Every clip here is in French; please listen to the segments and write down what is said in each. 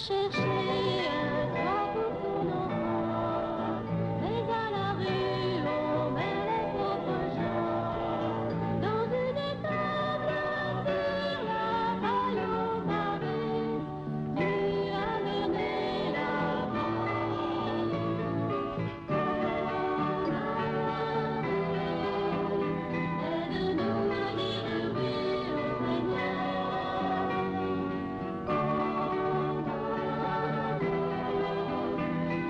chercher un toit pour son enfant, mais à la rue on met les pauvres gens dans une étable sur la paille au pavé, nu à mener la vie. Aide-nous à dire oui au Seigneur.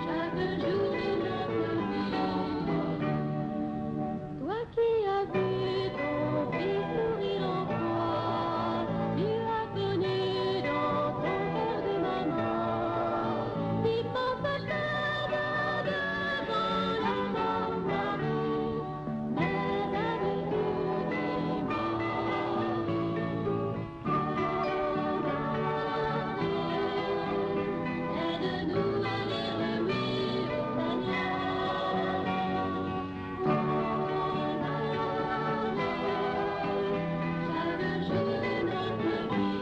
Chaque jour de notre vie, toi qui as vu ton fils mourir en toi, tu as connu dans ton cœur de maman, qui pense chaque devant la mort parue, mais avec tout aide-nous à dire oui au Seigneur. Chaque jour de notre vie.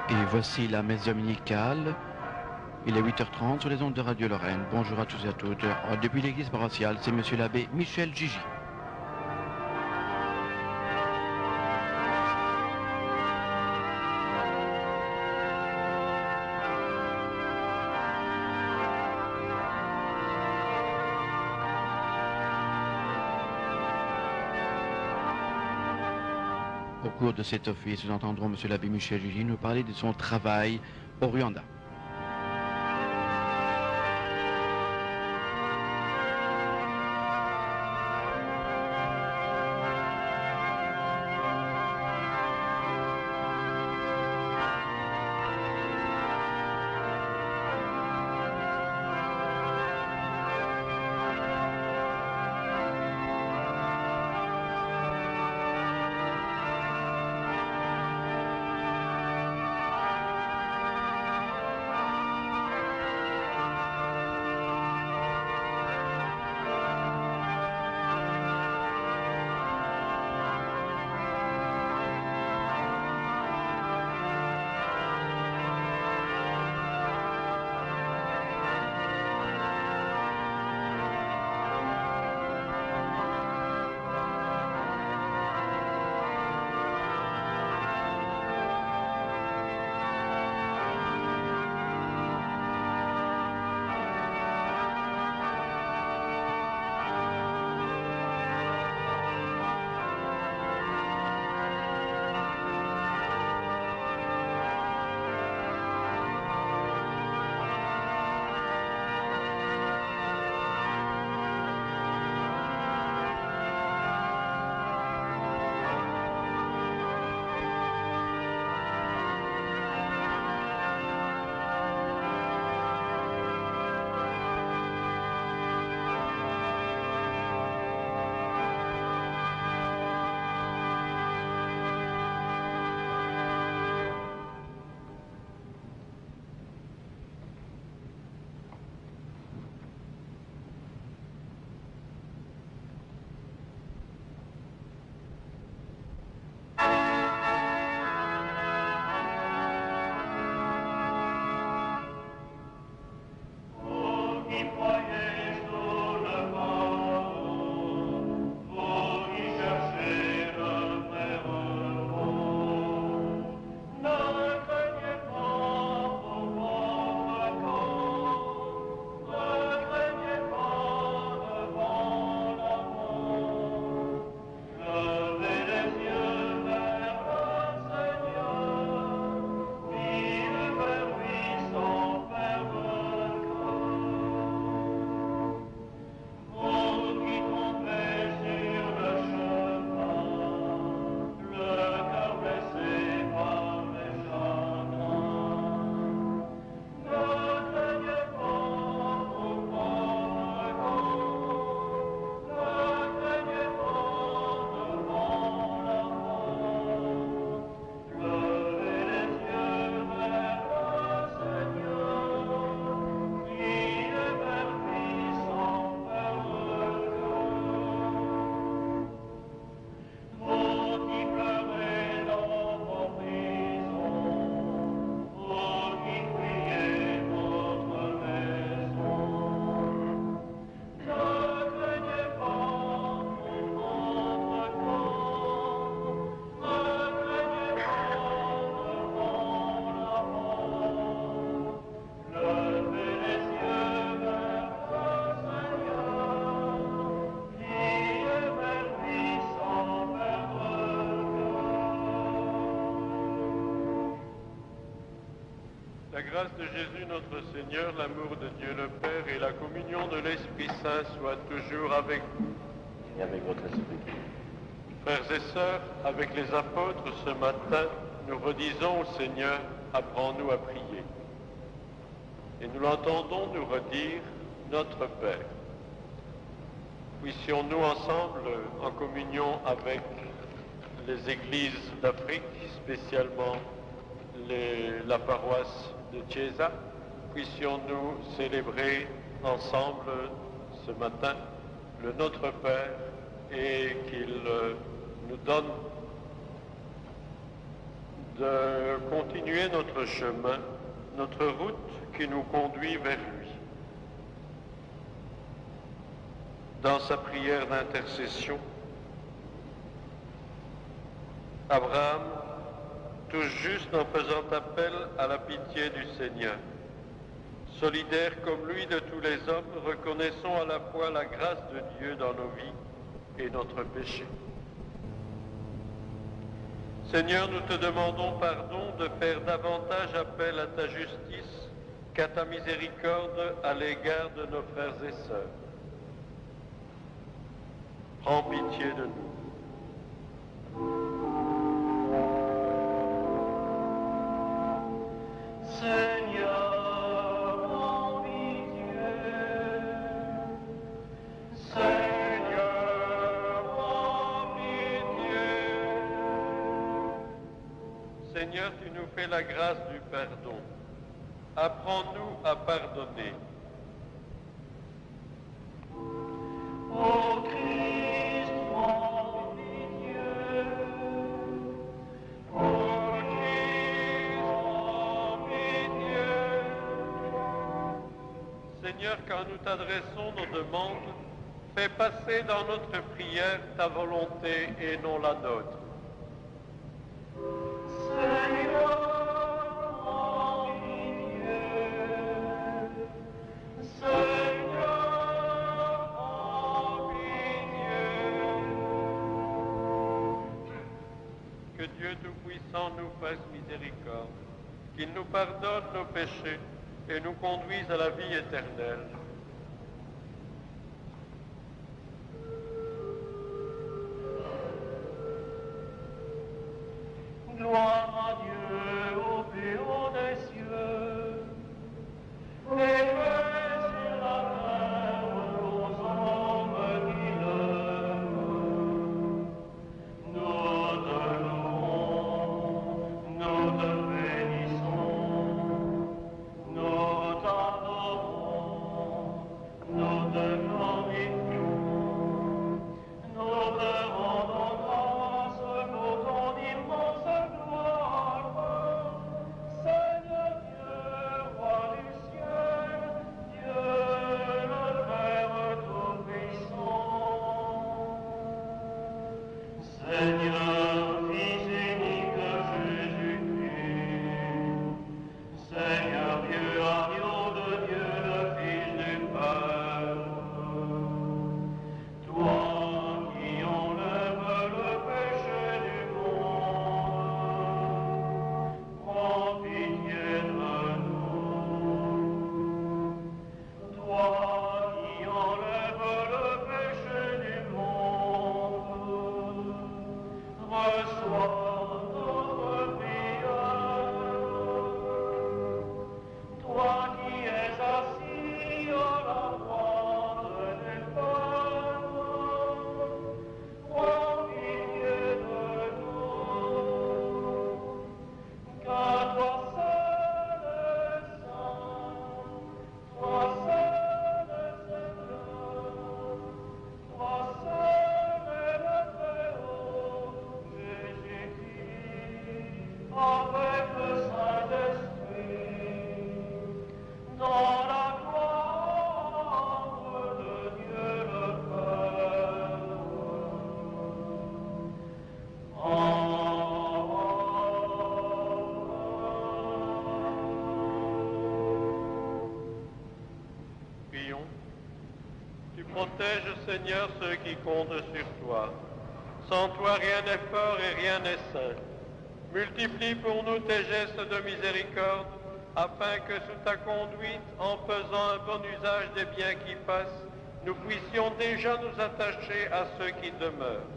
Et voici la messe dominicale. Il est 8h30 sur les ondes de Radio Lorraine. Bonjour à tous et à toutes. Depuis l'église paroissiale, c'est monsieur l'abbé Michel Gigi. Au cours de cet office, nous entendrons monsieur l'abbé Michel Gigi nous parler de son travail au Rwanda. grâce de Jésus notre Seigneur, l'amour de Dieu le Père et la communion de l'Esprit Saint soient toujours avec vous. Et avec votre esprit. Frères et sœurs, avec les apôtres ce matin, nous redisons au Seigneur, apprends-nous à prier. Et nous l'entendons nous redire, notre Père. Puissions-nous ensemble, en communion avec les églises d'Afrique, spécialement la paroisse de Chiesa, puissions-nous célébrer ensemble ce matin le Notre Père et qu'il nous donne de continuer notre chemin, notre route qui nous conduit vers lui. Dans sa prière d'intercession, Abraham, tout juste en faisant appel à la pitié du Seigneur. Solidaires comme lui de tous les hommes, reconnaissons à la fois la grâce de Dieu dans nos vies et notre péché. Seigneur, nous te demandons pardon de faire davantage appel à ta justice qu'à ta miséricorde à l'égard de nos frères et sœurs. Prends pitié de nous. Seigneur, mon pitié. Seigneur, mon pitié. Seigneur, tu nous fais la grâce du pardon. Apprends-nous à pardonner. Ô Christ, mon pitié. Ô Christ, mon pitié. Seigneur, quand nous t'adressons nos demandes, fais passer dans notre prière ta volonté et non la nôtre. Seigneur, mon pitié. Seigneur, mon pitié. Que Dieu Tout-Puissant nous fasse miséricorde, qu'il nous pardonne nos péchés et nous conduise à la vie éternelle. Gloire à Dieu au plus haut des cieux, et paix sur la terre aux hommes qui l'aiment. Nous te louons, nous te bénissons, nous t'adorons, nous te glorifions, nous te rendons grâce pour ton immense gloire. Seigneur Dieu, roi du ciel, Dieu le Père Tout-Puissant. Seigneur, Fils unique Jésus-Christ, Seigneur Dieu, agneau de Dieu, le Fils du Père, toi qui enlèves le péché du monde, prends pitié de nous. Toi qui enlèves le péché du monde, reçois notre prière. Toi qui es assis à la droite des pères, prends pitié de nous. Car toi seul es saint, toi seul es Seigneur, toi seul es le Très-Haut, Jésus-Christ, avec le Saint-Esprit, dans la gloire de Dieu le Père. Prions. Tu protèges, Seigneur, ceux qui comptent sur toi. Sans toi, rien n'est fort et rien n'est saint. Multiplie pour nous tes gestes de miséricorde afin que sous ta conduite, en faisant un bon usage des biens qui passent, nous puissions déjà nous attacher à ceux qui demeurent.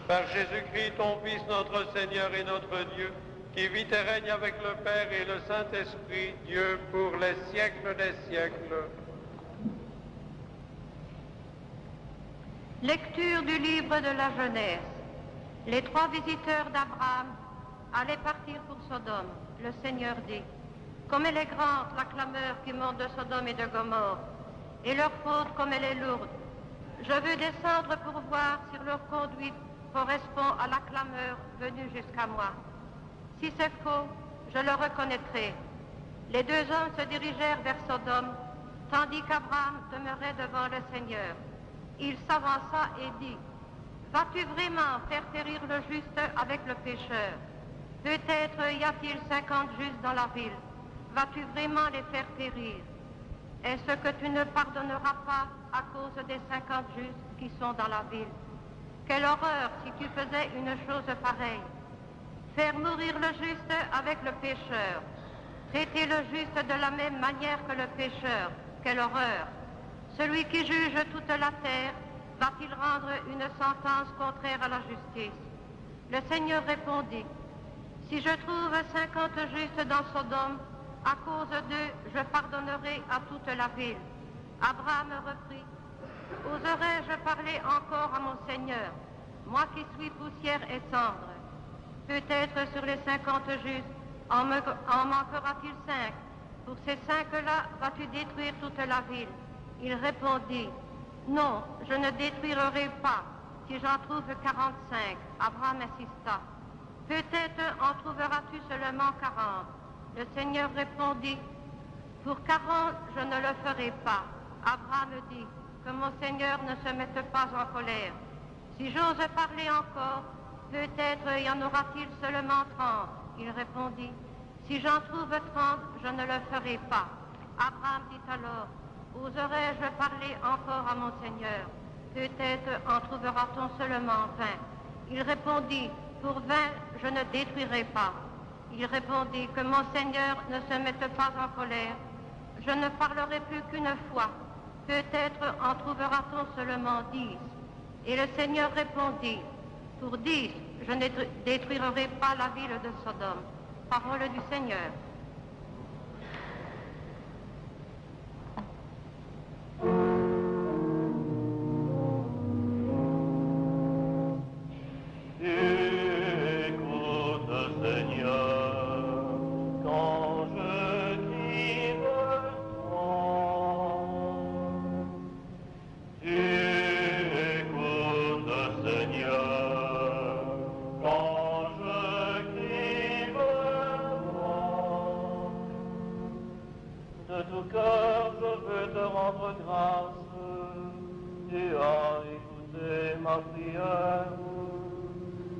Par Jésus-Christ, ton Fils, notre Seigneur et notre Dieu, qui vit et règne avec le Père et le Saint-Esprit, Dieu pour les siècles des siècles. Lecture du livre de la Genèse. Les 3 visiteurs d'Abraham allaient partir pour Sodome. Le Seigneur dit, comme elle est grande la clameur qui monte de Sodome et de Gomorrhe, et leur faute comme elle est lourde. Je veux descendre pour voir si leur conduite correspond à la clameur venue jusqu'à moi. Si c'est faux, je le reconnaîtrai. Les 2 hommes se dirigèrent vers Sodome, tandis qu'Abraham demeurait devant le Seigneur. Il s'avança et dit, « Vas-tu vraiment faire périr le juste avec le pécheur? Peut-être y a-t-il 50 justes dans la ville. Vas-tu vraiment les faire périr? Est-ce que tu ne pardonneras pas à cause des 50 justes qui sont dans la ville? Quelle horreur si tu faisais une chose pareille! Faire mourir le juste avec le pécheur. Traiter le juste de la même manière que le pécheur. Quelle horreur! Celui qui juge toute la terre, va-t-il rendre une sentence contraire à la justice? Le Seigneur répondit, si je trouve 50 justes dans Sodome, à cause d'eux, je pardonnerai à toute la ville. Abraham reprit, oserais-je parler encore à mon Seigneur, moi qui suis poussière et cendre? Peut-être sur les 50 justes, en manquera-t-il 5? Pour ces 5-là, vas-tu détruire toute la ville? Il répondit, non, je ne détruirai pas, si j'en trouve 45. Abraham insista. Peut-être en trouveras-tu seulement 40. Le Seigneur répondit, pour 40, je ne le ferai pas. Abraham dit, que mon Seigneur ne se mette pas en colère. Si j'ose parler encore, peut-être y en aura-t-il seulement 30. Il répondit, si j'en trouve 30, je ne le ferai pas. Abraham dit alors, oserais-je parler encore à mon Seigneur? Peut-être en trouvera-t-on seulement 20. Il répondit, pour 20, je ne détruirai pas. Il répondit, que mon Seigneur ne se mette pas en colère. Je ne parlerai plus qu'une fois. Peut-être en trouvera-t-on seulement 10. Et le Seigneur répondit, pour 10, je ne détruirai pas la ville de Sodome. Parole du Seigneur.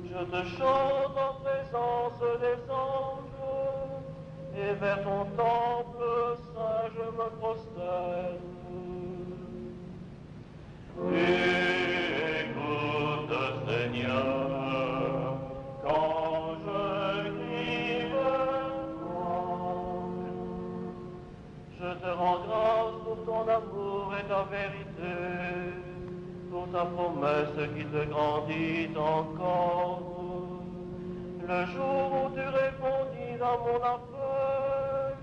Je te chante en présence des anges, et vers ton temple saint je me prosterne. Écoute, Seigneur, quand je crie vers toi. Je te rends grâce pour ton amour et ta vérité, pour ta promesse qui te grandit encore. Le jour où tu répondis à mon appel,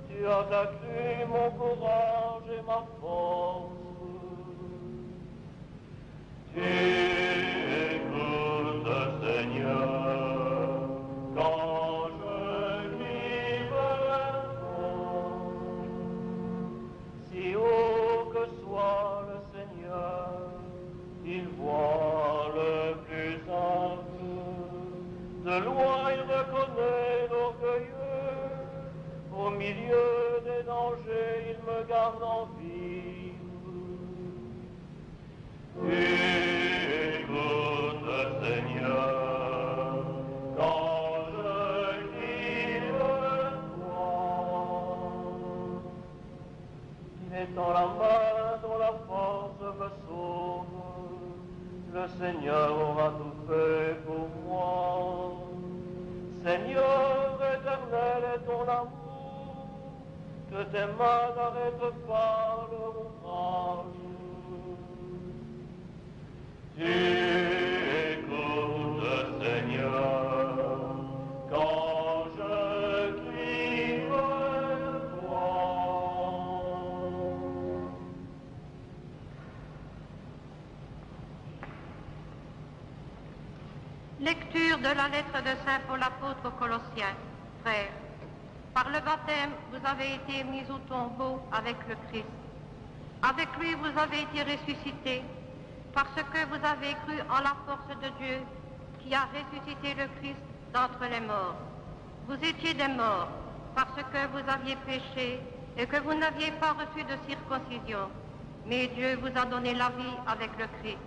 tu as accru mon courage et ma force. Écoute, Seigneur, quand je crie vers toi. Si haut que soit le Seigneur, il voit le plus humble. De loin il reconnaît l'orgueilleux. Au milieu des dangers, il me garde en vie. Écoute, Seigneur, quand je crie vers toi. Il étend la main dont la force me sauve. Le Seigneur aura tout fait pour moi. Seigneur éternel est ton amour. que tes mains n'arrêtent pas leur ouvrage. Tu écoutes, Seigneur, quand je crie vers toi. Lecture de la lettre de Saint Paul apôtre aux Colossiens. Frères, par le baptême, vous avez été mis au tombeau avec le Christ. Avec lui, vous avez été ressuscités, parce que vous avez cru en la force de Dieu qui a ressuscité le Christ d'entre les morts. Vous étiez des morts parce que vous aviez péché et que vous n'aviez pas reçu de circoncision. Mais Dieu vous a donné la vie avec le Christ.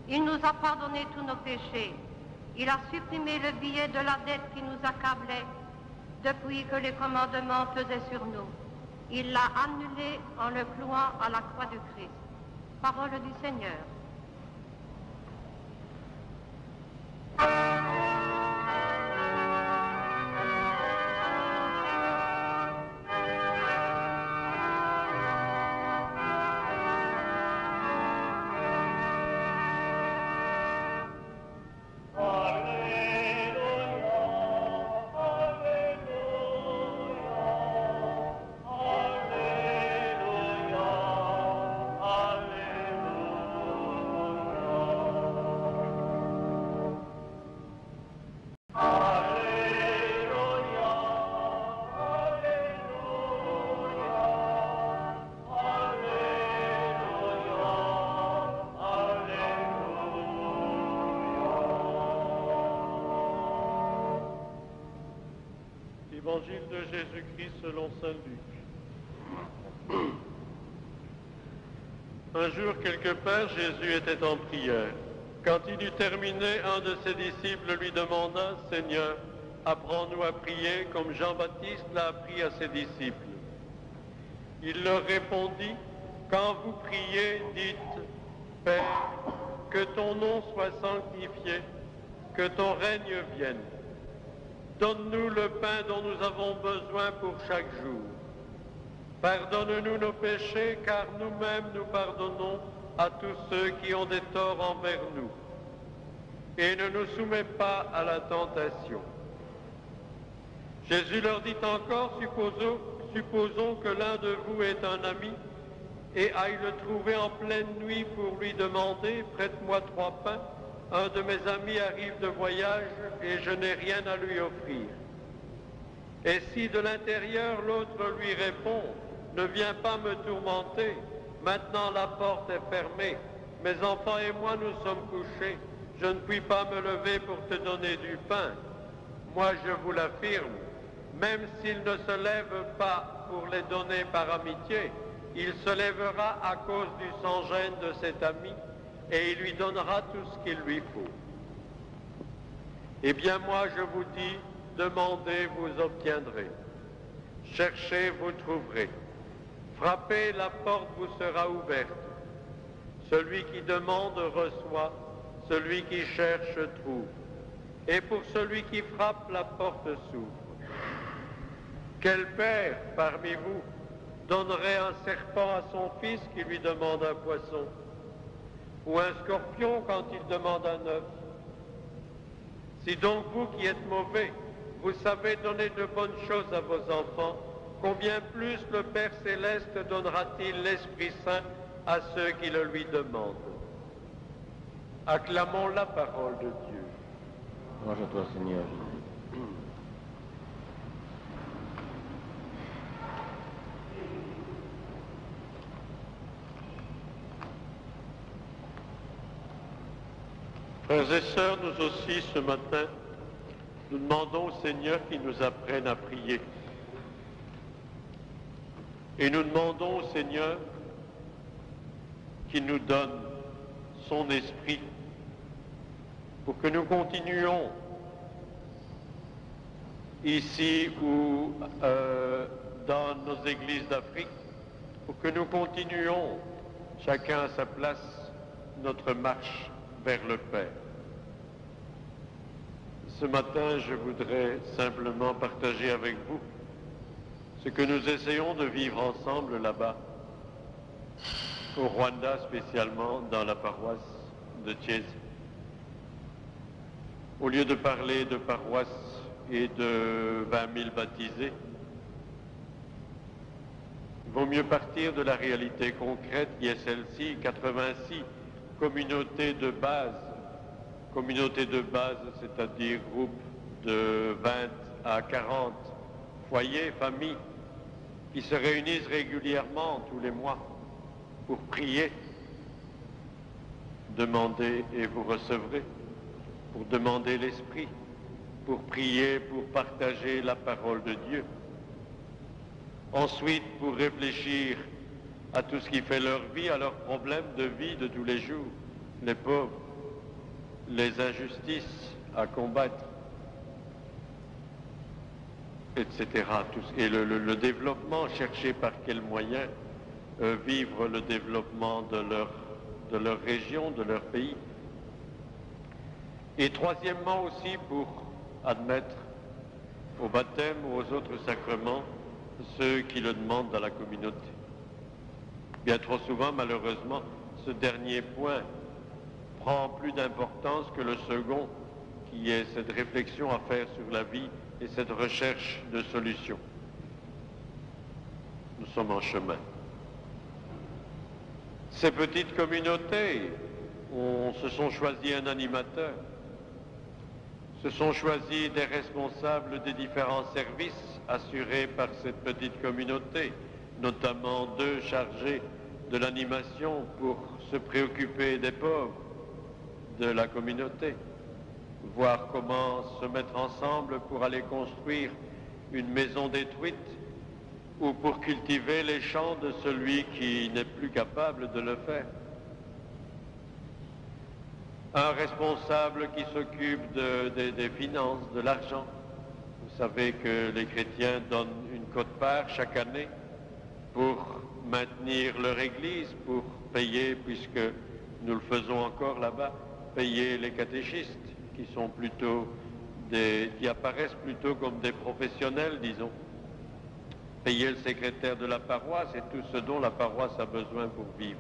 Il nous a pardonné tous nos péchés. Il a supprimé le billet de la dette qui nous accablait depuis que les commandements pesaient sur nous. Il l'a annulé en le clouant à la croix du Christ. Parole du Seigneur. Évangile de Jésus-Christ selon saint Luc. Un jour, quelque part, Jésus était en prière. Quand il eut terminé, un de ses disciples lui demanda, « Seigneur, apprends-nous à prier comme Jean-Baptiste l'a appris à ses disciples. » Il leur répondit, « Quand vous priez, dites, « Père, que ton nom soit sanctifié, que ton règne vienne. Donne-nous le pain dont nous avons besoin pour chaque jour. Pardonne-nous nos péchés, car nous-mêmes nous pardonnons à tous ceux qui ont des torts envers nous. Et ne nous soumets pas à la tentation. » Jésus leur dit encore, supposons que l'un de vous est un ami et aille le trouver en pleine nuit pour lui demander, « Prête-moi 3 pains. Un de mes amis arrive de voyage et je n'ai rien à lui offrir. » Et si de l'intérieur l'autre lui répond, « Ne viens pas me tourmenter, maintenant la porte est fermée, mes enfants et moi nous sommes couchés, je ne puis pas me lever pour te donner du pain. » Moi je vous l'affirme, même s'il ne se lève pas pour les donner par amitié, il se lèvera à cause du sans-gêne de cet ami, et il lui donnera tout ce qu'il lui faut. Eh bien moi je vous dis, demandez, vous obtiendrez. Cherchez, vous trouverez. Frappez, la porte vous sera ouverte. Celui qui demande reçoit, celui qui cherche trouve. Et pour celui qui frappe, la porte s'ouvre. Quel père parmi vous donnerait un serpent à son fils qui lui demande un poisson? Ou un scorpion quand il demande un œuf? Si donc vous qui êtes mauvais, vous savez donner de bonnes choses à vos enfants, combien plus le Père Céleste donnera-t-il l'Esprit Saint à ceux qui le lui demandent? Acclamons la parole de Dieu. Gloire à toi, Seigneur. Frères et sœurs, nous aussi, ce matin, nous demandons au Seigneur qu'il nous apprenne à prier. Et nous demandons au Seigneur qu'il nous donne son esprit pour que nous continuions ici ou dans nos églises d'Afrique, pour que nous continuions chacun à sa place notre marche vers le Père. Ce matin, je voudrais simplement partager avec vous ce que nous essayons de vivre ensemble là-bas, au Rwanda spécialement dans la paroisse de Thiès. Au lieu de parler de paroisse et de 20 000 baptisés, il vaut mieux partir de la réalité concrète qui est celle-ci, 86 communautés de base, c'est-à-dire groupe de 20 à 40 foyers, familles, qui se réunissent régulièrement tous les mois pour prier. Demandez et vous recevrez, pour demander l'Esprit, pour prier, pour partager la parole de Dieu. Ensuite, pour réfléchir à tout ce qui fait leur vie, à leurs problèmes de vie de tous les jours, les pauvres, les injustices à combattre, etc. Et le développement, chercher par quels moyens vivre le développement de leur région, de leur pays. Et troisièmement aussi pour admettre au baptême ou aux autres sacrements ceux qui le demandent dans la communauté. Bien trop souvent, malheureusement, ce dernier point prend plus d'importance que le second, qui est cette réflexion à faire sur la vie et cette recherche de solutions. Nous sommes en chemin. Ces petites communautés se sont choisis un animateur, se sont choisis des responsables des différents services assurés par cette petite communauté, notamment 2 chargés de l'animation pour se préoccuper des pauvres de la communauté, voir comment se mettre ensemble pour aller construire une maison détruite ou pour cultiver les champs de celui qui n'est plus capable de le faire. Un responsable qui s'occupe des finances, de l'argent. Vous savez que les chrétiens donnent une quote-part chaque année pour maintenir leur église, pour payer, puisque nous le faisons encore là-bas, payer les catéchistes, qui apparaissent plutôt comme des professionnels, disons. Payer le secrétaire de la paroisse et tout ce dont la paroisse a besoin pour vivre.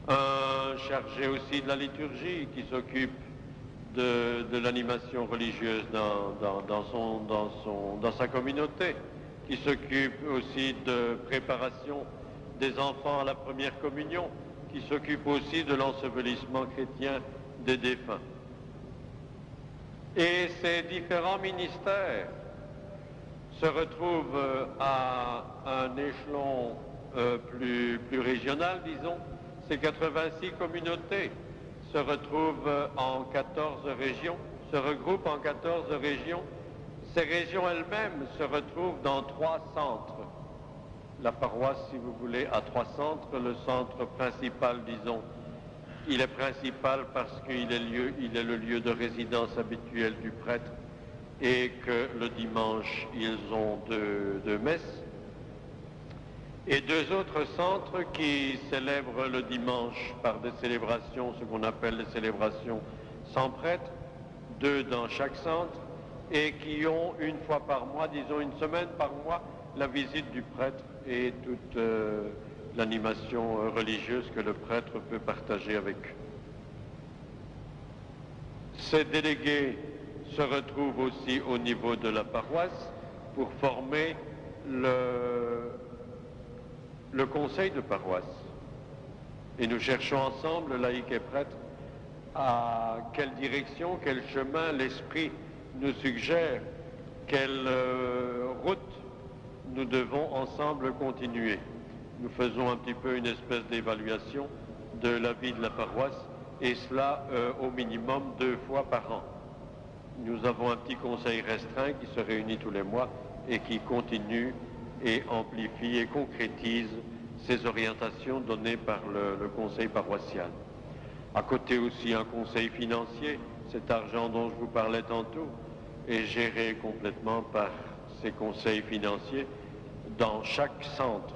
Un chargé aussi de la liturgie qui s'occupe de l'animation religieuse dans sa communauté, qui s'occupe aussi de préparation des enfants à la première communion, qui s'occupe aussi de l'ensevelissement chrétien des défunts. Et ces différents ministères se retrouvent à un échelon plus régional, disons. Ces 86 communautés se retrouvent en 14 régions, se regroupent en 14 régions. Ces régions elles-mêmes se retrouvent dans 3 centres. La paroisse, si vous voulez, a 3 centres. Le centre principal, disons, il est principal parce qu'il est le lieu de résidence habituelle du prêtre et que le dimanche, ils ont 2 messes. Et 2 autres centres qui célèbrent le dimanche par des célébrations, ce qu'on appelle les célébrations sans prêtre, 2 dans chaque centre, et qui ont une fois par mois, disons une semaine par mois, la visite du prêtre et toute l'animation religieuse que le prêtre peut partager avec eux. Ces délégués se retrouvent aussi au niveau de la paroisse pour former le conseil de paroisse. Et nous cherchons ensemble, laïcs et prêtres, à quelle direction, quel chemin l'Esprit nous suggère, quelle route nous devons ensemble continuer. Nous faisons un petit peu une espèce d'évaluation de la vie de la paroisse, et cela au minimum 2 fois par an. Nous avons un petit conseil restreint qui se réunit tous les mois et qui continue et amplifie et concrétise ces orientations données par le conseil paroissial. À côté aussi un conseil financier, cet argent dont je vous parlais tantôt est géré complètement par ces conseils financiers dans chaque centre.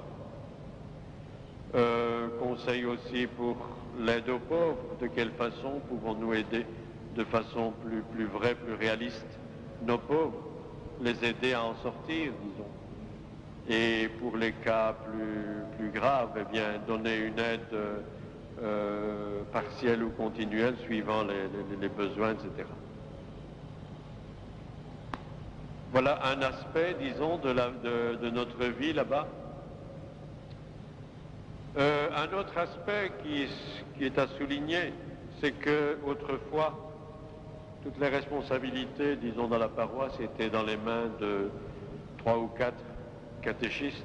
Conseil aussi pour l'aide aux pauvres, de quelle façon pouvons-nous aider de façon plus vraie, plus réaliste nos pauvres, les aider à en sortir, disons. et pour les cas plus graves, eh bien, donner une aide partielle ou continuelle suivant les besoins, etc. Voilà un aspect, disons, de notre vie là-bas. Un autre aspect qui est à souligner, c'est que autrefois, toutes les responsabilités, disons, dans la paroisse étaient dans les mains de 3 ou 4 catéchistes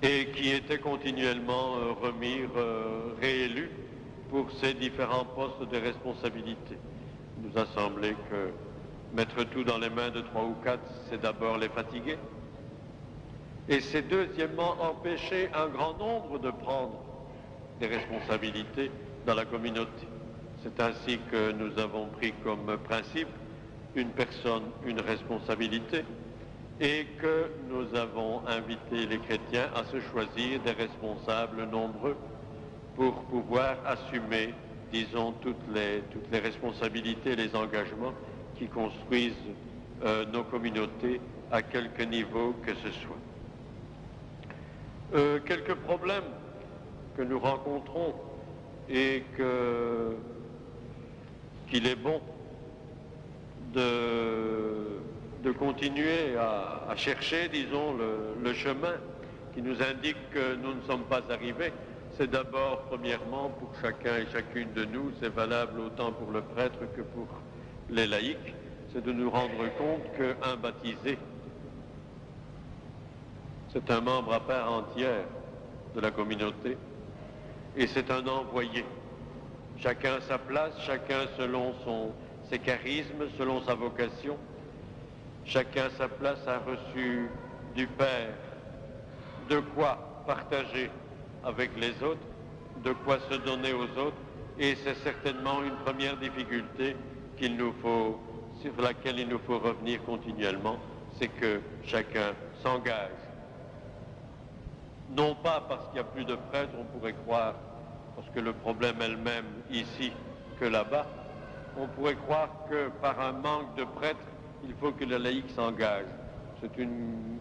et qui étaient continuellement réélus pour ces différents postes de responsabilité. Il nous a semblé que mettre tout dans les mains de 3 ou 4, c'est d'abord les fatiguer, et c'est deuxièmement empêcher un grand nombre de prendre des responsabilités dans la communauté. C'est ainsi que nous avons pris comme principe une personne, une responsabilité, et que nous avons invité les chrétiens à se choisir des responsables nombreux pour pouvoir assumer, disons, toutes les responsabilités et les engagements qui construisent nos communautés à quelque niveau que ce soit. Quelques problèmes que nous rencontrons et qu'il est bon de continuer à chercher, disons, le chemin qui nous indique que nous ne sommes pas arrivés. C'est d'abord, premièrement, pour chacun et chacune de nous, c'est valable autant pour le prêtre que pour les laïcs, c'est de nous rendre compte qu'un baptisé, c'est un membre à part entière de la communauté et c'est un envoyé. Chacun à sa place, chacun selon ses charismes, selon sa vocation. Chacun à sa place a reçu du Père de quoi partager avec les autres, de quoi se donner aux autres, et c'est certainement une première difficulté sur laquelle il nous faut revenir continuellement, c'est que chacun s'engage. Non pas parce qu'il n'y a plus de prêtres, on pourrait croire, parce que le problème est le même ici que là-bas, on pourrait croire que par un manque de prêtres, il faut que le laïc s'engage. C'est une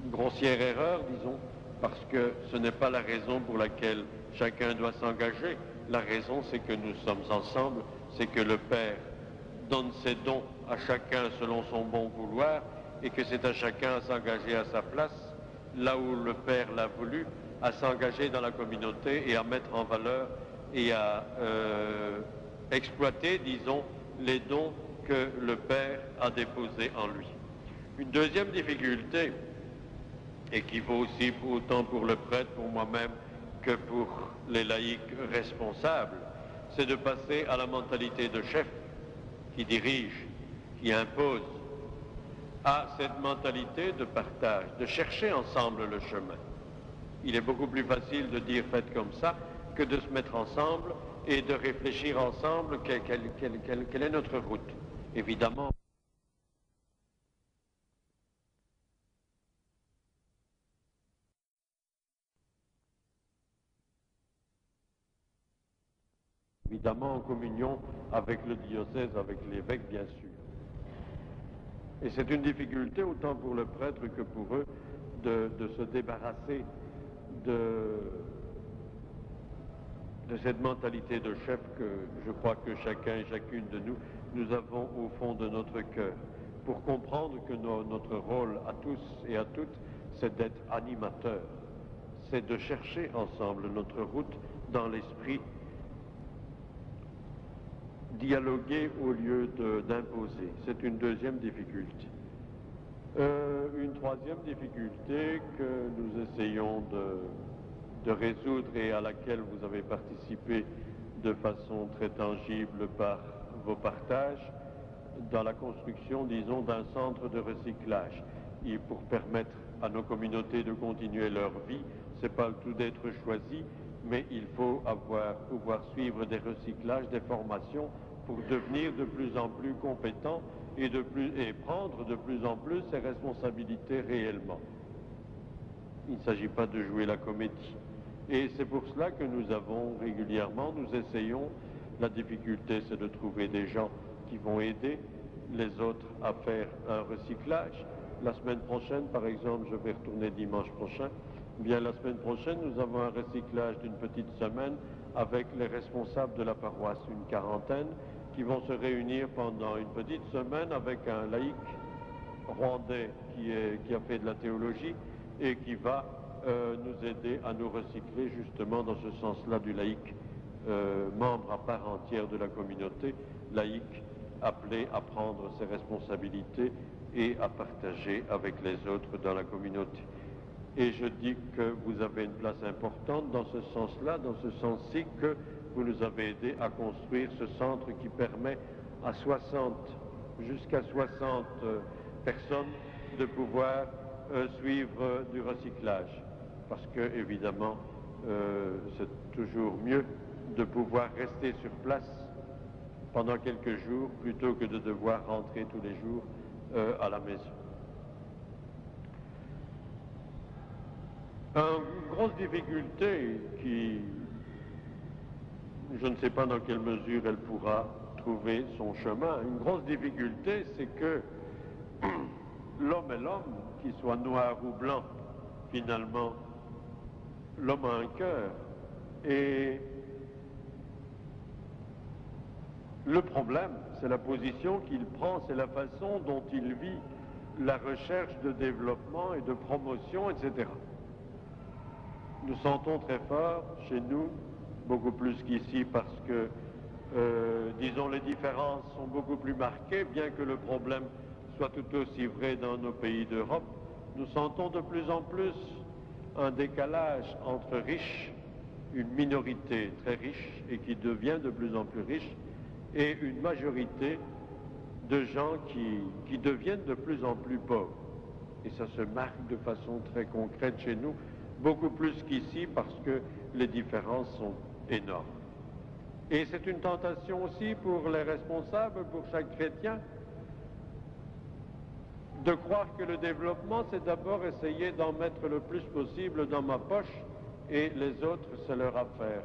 grossière erreur, disons, parce que ce n'est pas la raison pour laquelle chacun doit s'engager. La raison, c'est que nous sommes ensemble, c'est que le Père donne ses dons à chacun selon son bon vouloir, et que c'est à chacun à s'engager à sa place, là où le Père l'a voulu, à s'engager dans la communauté et à mettre en valeur et à exploiter, disons, les dons que le Père a déposés en lui. Une deuxième difficulté, et qui vaut aussi autant pour le prêtre, pour moi-même, que pour les laïcs responsables, c'est de passer à la mentalité de chef qui dirige, qui impose, à cette mentalité de partage, de chercher ensemble le chemin. Il est beaucoup plus facile de dire faites comme ça que de se mettre ensemble et de réfléchir ensemble quelle est notre route. Évidemment, en communion avec le diocèse, avec l'évêque, bien sûr. Et c'est une difficulté autant pour le prêtre que pour eux de se débarrasser de cette mentalité de chef que je crois que chacun et chacune de nous, nous avons au fond de notre cœur, pour comprendre que notre rôle à tous et à toutes, c'est d'être animateurs, c'est de chercher ensemble notre route dans l'esprit, dialoguer au lieu d'imposer. C'est une deuxième difficulté. Une troisième difficulté que nous essayons de résoudre et à laquelle vous avez participé de façon très tangible par vos partages, dans la construction, disons, d'un centre de recyclage. Et pour permettre à nos communautés de continuer leur vie, c'est pas le tout d'être choisi, mais il faut pouvoir suivre des recyclages, des formations pour devenir de plus en plus compétents et prendre de plus en plus ses responsabilités réellement. Il ne s'agit pas de jouer la comédie. Et c'est pour cela que nous avons régulièrement, nous essayons, la difficulté c'est de trouver des gens qui vont aider les autres à faire un recyclage, La semaine prochaine, par exemple, je vais retourner dimanche prochain. Bien, la semaine prochaine, nous avons un recyclage d'une petite semaine avec les responsables de la paroisse, une quarantaine, qui vont se réunir pendant une petite semaine avec un laïc rwandais qui a fait de la théologie et qui va nous aider à nous recycler justement dans ce sens-là du laïc, membre à part entière de la communauté, laïc appelé à prendre ses responsabilités et à partager avec les autres dans la communauté. Et je dis que vous avez une place importante dans ce sens-là, dans ce sens-ci que vous nous avez aidé à construire ce centre qui permet à jusqu'à 60 personnes de pouvoir suivre du recyclage. Parce que, évidemment, c'est toujours mieux de pouvoir rester sur place pendant quelques jours plutôt que de devoir rentrer tous les jours à la maison. Une grosse difficulté qui, je ne sais pas dans quelle mesure elle pourra trouver son chemin, une grosse difficulté, c'est que l'homme est l'homme, qu'il soit noir ou blanc, finalement, l'homme a un cœur. Et le problème, c'est la position qu'il prend, c'est la façon dont il vit la recherche de développement et de promotion, etc. Nous sentons très fort chez nous, beaucoup plus qu'ici, parce que, disons, les différences sont beaucoup plus marquées, bien que le problème soit tout aussi vrai dans nos pays d'Europe. Nous sentons de plus en plus un décalage entre riches, une minorité très riche et qui devient de plus en plus riche, et une majorité de gens qui deviennent de plus en plus pauvres. Et ça se marque de façon très concrète chez nous, beaucoup plus qu'ici parce que les différences sont énormes. Et c'est une tentation aussi pour les responsables, pour chaque chrétien, de croire que le développement, c'est d'abord essayer d'en mettre le plus possible dans ma poche et les autres, c'est leur affaire.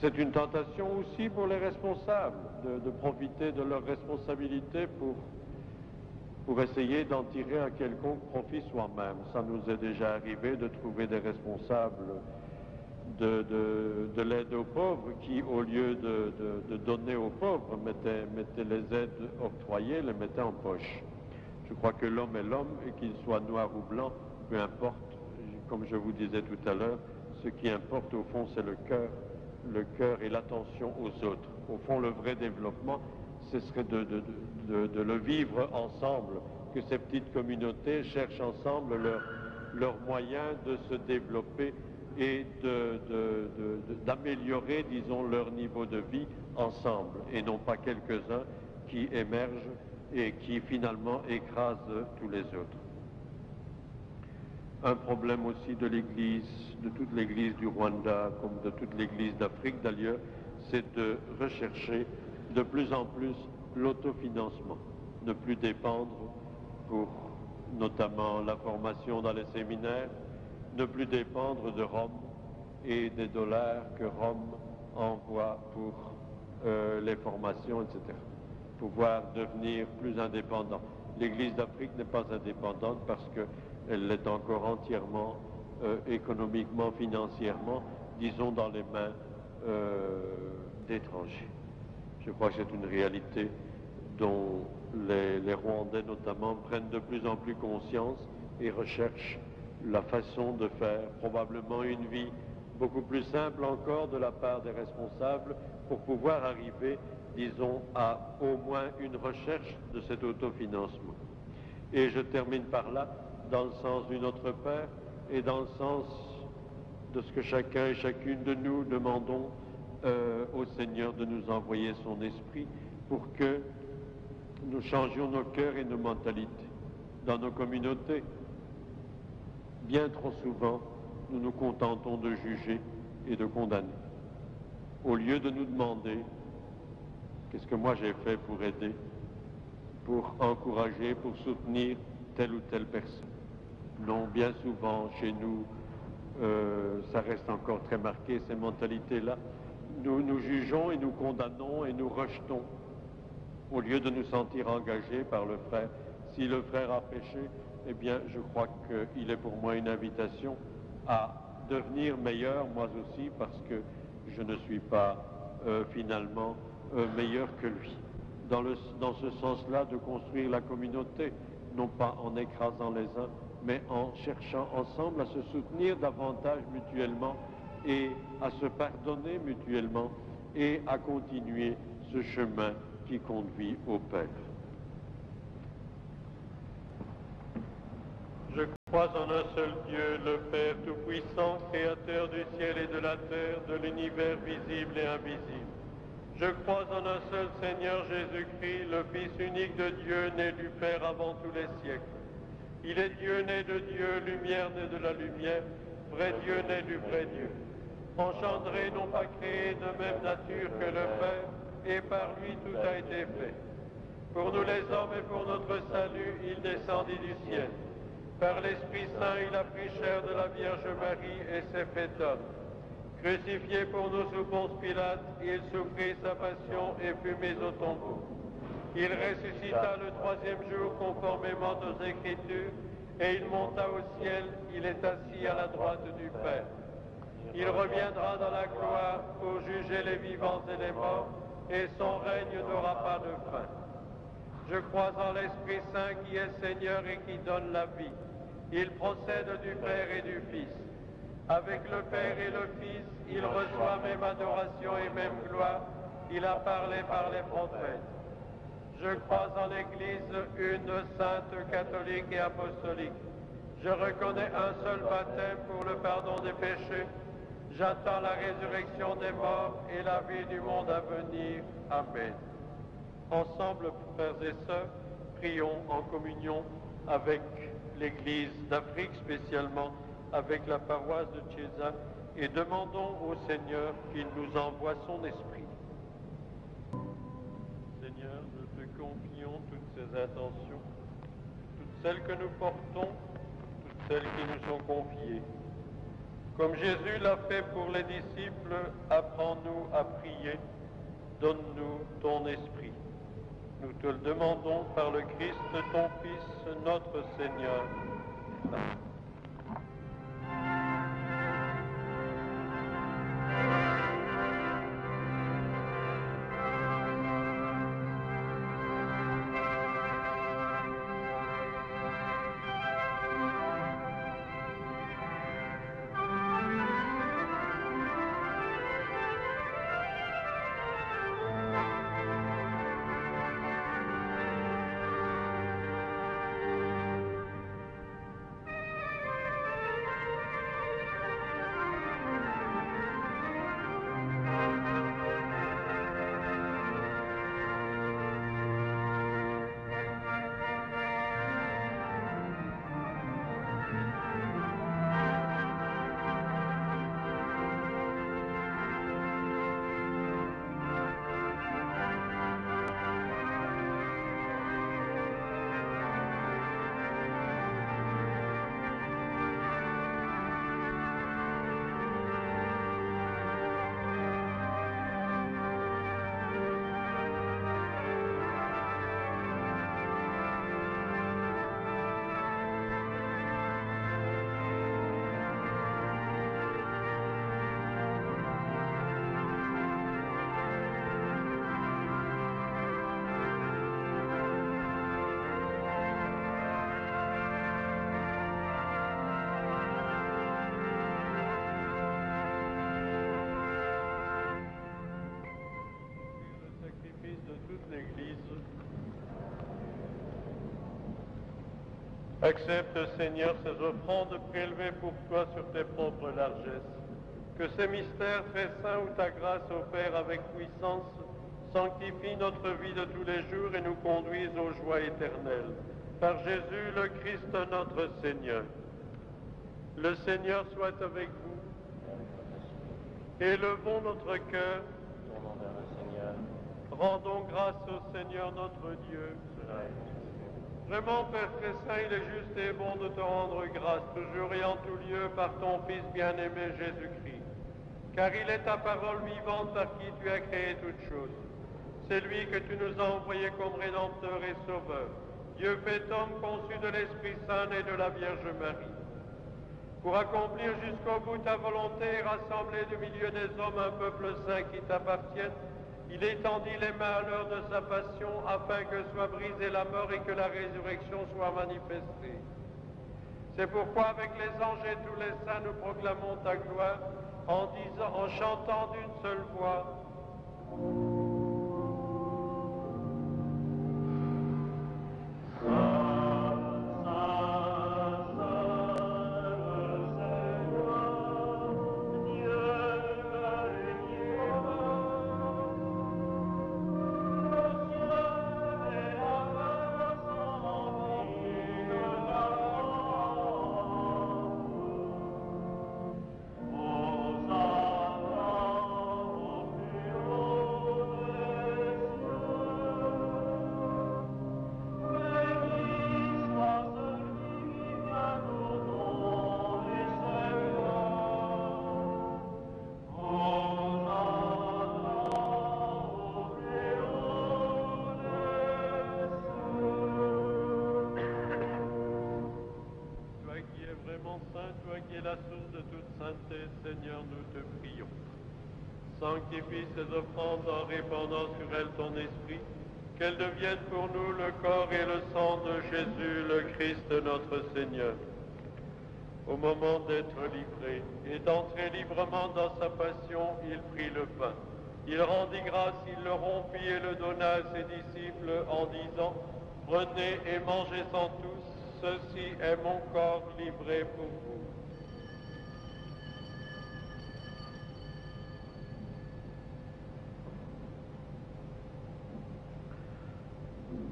C'est une tentation aussi pour les responsables de profiter de leurs responsabilités pour essayer d'en tirer un quelconque profit soi-même. Ça nous est déjà arrivé de trouver des responsables de l'aide aux pauvres qui, au lieu de donner aux pauvres, mettaient les aides octroyées, les mettaient en poche. Je crois que l'homme est l'homme et qu'il soit noir ou blanc, peu importe, comme je vous disais tout à l'heure, ce qui importe au fond c'est le cœur et l'attention aux autres. Au fond, le vrai développement, ce serait de le vivre ensemble, que ces petites communautés cherchent ensemble leurs moyens de se développer et d'améliorer, disons, leur niveau de vie ensemble, et non pas quelques-uns qui émergent et qui finalement écrasent tous les autres. Un problème aussi de l'Église, de toute l'Église du Rwanda, comme de toute l'Église d'Afrique d'ailleurs, c'est de rechercher de plus en plus l'autofinancement, ne plus dépendre pour notamment la formation dans les séminaires, ne plus dépendre de Rome et des dollars que Rome envoie pour les formations, etc. Pouvoir devenir plus indépendant. L'Église d'Afrique n'est pas indépendante parce qu'elle l'est encore entièrement économiquement, financièrement, disons, dans les mains d'étrangers. Je crois que c'est une réalité dont les Rwandais notamment prennent de plus en plus conscience et recherchent la façon de faire probablement une vie beaucoup plus simple encore de la part des responsables pour pouvoir arriver, disons, à au moins une recherche de cet autofinancement. Et je termine par là, dans le sens du Notre Père et dans le sens de ce que chacun et chacune de nous demandons au Seigneur de nous envoyer son esprit pour que nous changions nos cœurs et nos mentalités dans nos communautés. Bien trop souvent, nous nous contentons de juger et de condamner, au lieu de nous demander qu'est-ce que moi j'ai fait pour aider, pour encourager, pour soutenir telle ou telle personne. Non, bien souvent, chez nous, ça reste encore très marqué, ces mentalités-là. Nous jugeons et nous condamnons et nous rejetons au lieu de nous sentir engagés par le frère. Si le frère a péché, eh bien, je crois qu'il est pour moi une invitation à devenir meilleur, moi aussi, parce que je ne suis pas finalement meilleur que lui. Dans ce sens-là, de construire la communauté, non pas en écrasant les uns, mais en cherchant ensemble à se soutenir davantage mutuellement et à se pardonner mutuellement et à continuer ce chemin qui conduit au Père. Je crois en un seul Dieu, le Père Tout-Puissant, Créateur du ciel et de la terre, de l'univers visible et invisible. Je crois en un seul Seigneur Jésus-Christ, le Fils unique de Dieu, né du Père avant tous les siècles. Il est Dieu né de Dieu, lumière né de la lumière, vrai Dieu né du vrai Dieu. Engendré, non pas créé, de même nature que le Père, et par lui tout a été fait. Pour nous les hommes et pour notre salut, il descendit du ciel. Par l'Esprit Saint, il a pris chair de la Vierge Marie et s'est fait homme. Crucifié pour nous sous Ponce Pilate, il souffrit sa passion et fut mis au tombeau. Il ressuscita le troisième jour conformément aux Écritures, et il monta au ciel, il est assis à la droite du Père. Il reviendra dans la gloire pour juger les vivants et les morts, et son règne n'aura pas de fin. Je crois en l'Esprit Saint qui est Seigneur et qui donne la vie. Il procède du Père et du Fils. Avec le Père et le Fils, il reçoit même adoration et même gloire. Il a parlé par les prophètes. Je crois en l'Église, une sainte, catholique et apostolique. Je reconnais un seul baptême pour le pardon des péchés. J'attends la résurrection des morts et la vie du monde à venir. Amen. Ensemble, frères et sœurs, prions en communion avec l'Église d'Afrique, spécialement avec la paroisse de Chiesa, et demandons au Seigneur qu'il nous envoie son esprit. Seigneur, nous te confions toutes ces intentions, toutes celles que nous portons, toutes celles qui nous sont confiées. Comme Jésus l'a fait pour les disciples, apprends-nous à prier, donne-nous ton esprit. Nous te le demandons par le Christ, ton Fils, notre Seigneur. Amen. Accepte, Seigneur, ces offrandes prélevées pour toi sur tes propres largesses. Que ces mystères très saints où ta grâce opère avec puissance sanctifie notre vie de tous les jours et nous conduise aux joies éternelles. Par Jésus, le Christ, notre Seigneur. Le Seigneur soit avec vous. Élevons notre cœur. Tournons vers le Seigneur. Rendons grâce au Seigneur notre Dieu. Vraiment, Père très saint, il est juste et bon de te rendre grâce, toujours et en tout lieu, par ton Fils bien-aimé Jésus-Christ. Car il est ta parole vivante par qui tu as créé toutes choses. C'est lui que tu nous as envoyé comme Rédempteur et Sauveur, Dieu fait homme conçu de l'Esprit Saint et de la Vierge Marie. Pour accomplir jusqu'au bout ta volonté et rassembler du milieu des hommes un peuple saint qui t'appartienne, il étendit les mains à l'heure de sa passion afin que soit brisée la mort et que la résurrection soit manifestée. C'est pourquoi avec les anges et tous les saints nous proclamons ta gloire en chantant d'une seule voix. Seigneur, nous te prions. Sanctifie ces offrandes en répandant sur elles ton esprit, qu'elles deviennent pour nous le corps et le sang de Jésus, le Christ notre Seigneur. Au moment d'être livré et d'entrer librement dans sa passion, il prit le pain. Il rendit grâce, il le rompit et le donna à ses disciples en disant, « Prenez et mangez-en tous, ceci est mon corps livré pour vous. »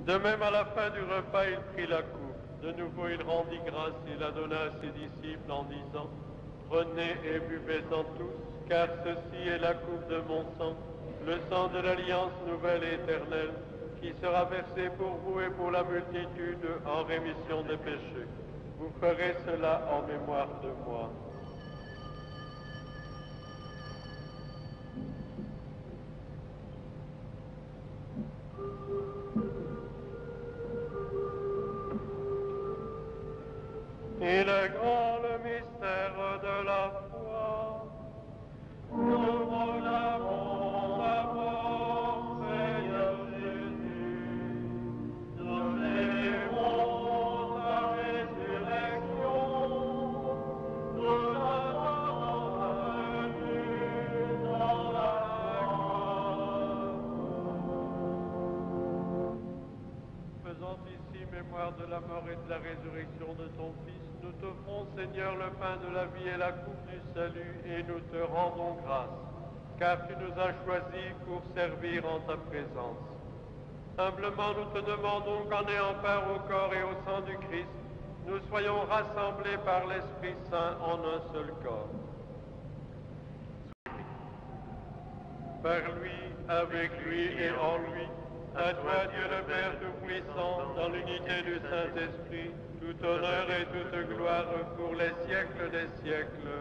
De même, à la fin du repas, il prit la coupe. De nouveau, il rendit grâce et la donna à ses disciples en disant, « Prenez et buvez-en tous, car ceci est la coupe de mon sang, le sang de l'alliance nouvelle et éternelle, qui sera versé pour vous et pour la multitude en rémission des péchés. Vous ferez cela en mémoire de moi. » Et le grand mystère de la foi, nous proclamons ta mort, Seigneur Jésus. Nous célébrons ta résurrection. Nous attendons ta venue dans la gloire. Faisant ici mémoire de la mort et de la résurrection de ton Fils, nous t'offrons, Seigneur, le pain de la vie et la coupe du salut, et nous te rendons grâce, car tu nous as choisis pour servir en ta présence. Humblement, nous te demandons qu'en ayant part au corps et au sang du Christ, nous soyons rassemblés par l'Esprit Saint en un seul corps. Par lui, avec lui et en lui, à toi, Dieu le Père Tout-Puissant, dans l'unité du Saint-Esprit, tout honneur et toute gloire pour les siècles des siècles.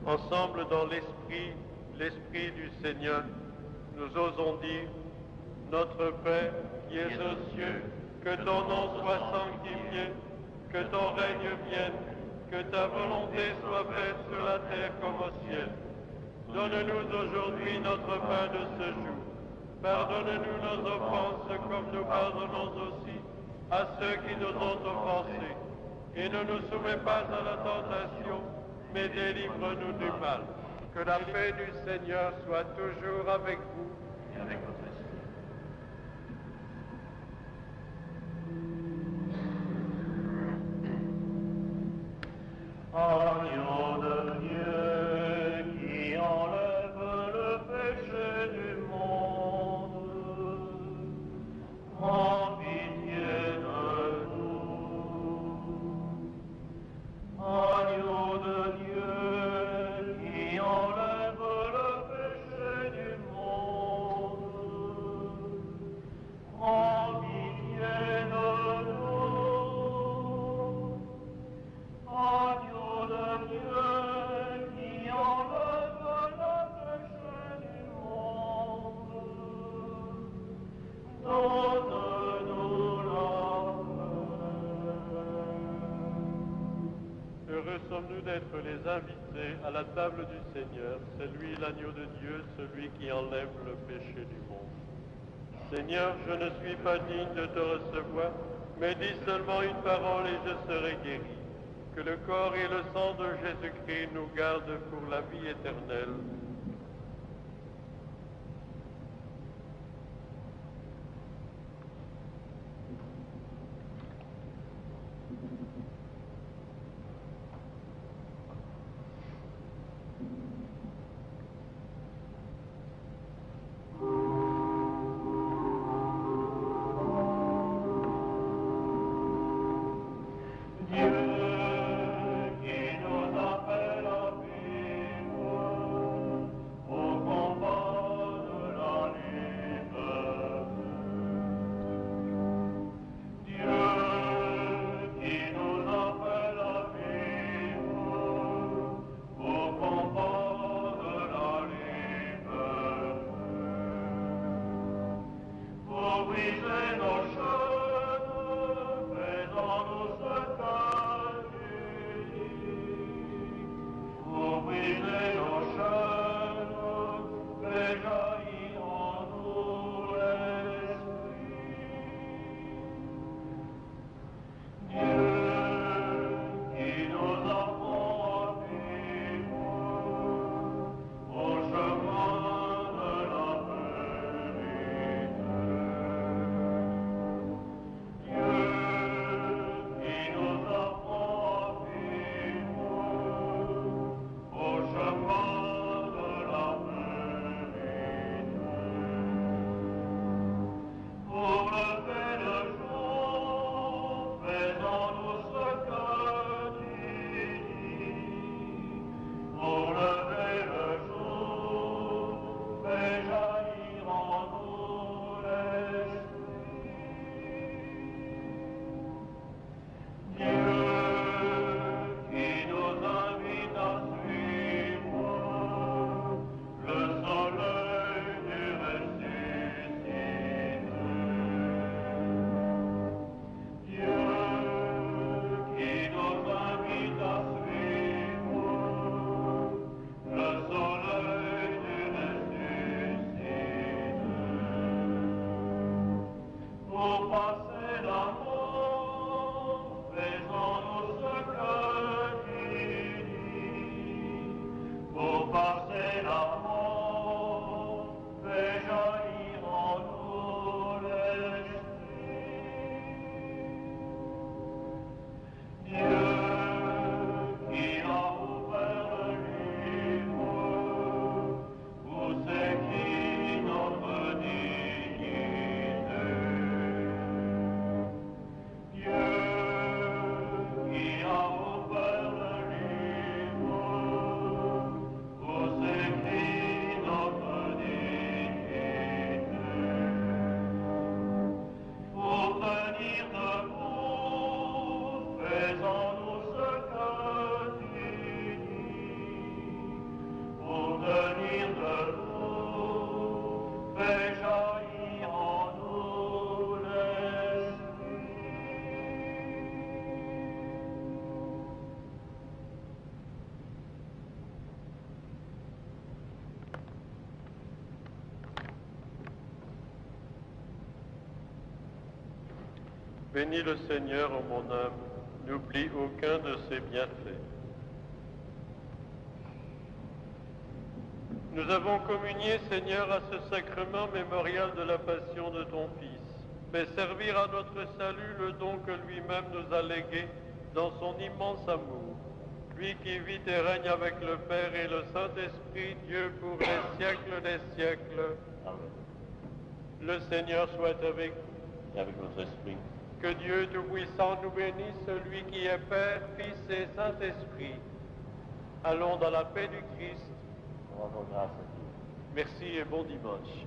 Ensemble dans l'Esprit du Seigneur, nous osons dire, Notre Père qui es aux cieux, que ton nom soit sanctifié, que ton règne vienne, que ta volonté soit faite sur la terre comme au ciel. Donne-nous aujourd'hui notre pain de ce jour. Pardonne-nous nos offenses comme nous pardonnons aussi à ceux qui nous ont offensés. Et ne nous soumets pas à la tentation, mais délivre-nous du mal. Que la paix du Seigneur soit toujours avec vous. Et avec votre esprit. Agneau de Dieu qui enlève le péché du monde, prends pitié de nous. Agneau de Dieu qui enlève le péché du monde, prends pitié de nous. Agneau de Dieu qui enlève le être les invités à la table du Seigneur. C'est lui l'agneau de Dieu, celui qui enlève le péché du monde. Seigneur, je ne suis pas digne de te recevoir, mais dis seulement une parole et je serai guéri. Que le corps et le sang de Jésus-Christ nous gardent pour la vie éternelle. Bénis le Seigneur, ô mon âme, n'oublie aucun de ses bienfaits. Nous avons communié, Seigneur, à ce sacrement mémorial de la passion de ton Fils. Fais servir à notre salut le don que lui-même nous a légué dans son immense amour. Lui qui vit et règne avec le Père et le Saint-Esprit, Dieu pour les siècles des siècles. Amen. Le Seigneur soit avec vous. Et avec votre esprit. Que Dieu Tout-Puissant nous bénisse, celui qui est Père, Fils et Saint-Esprit. Allons dans la paix du Christ. Rendons grâce à Dieu. Merci et bon dimanche.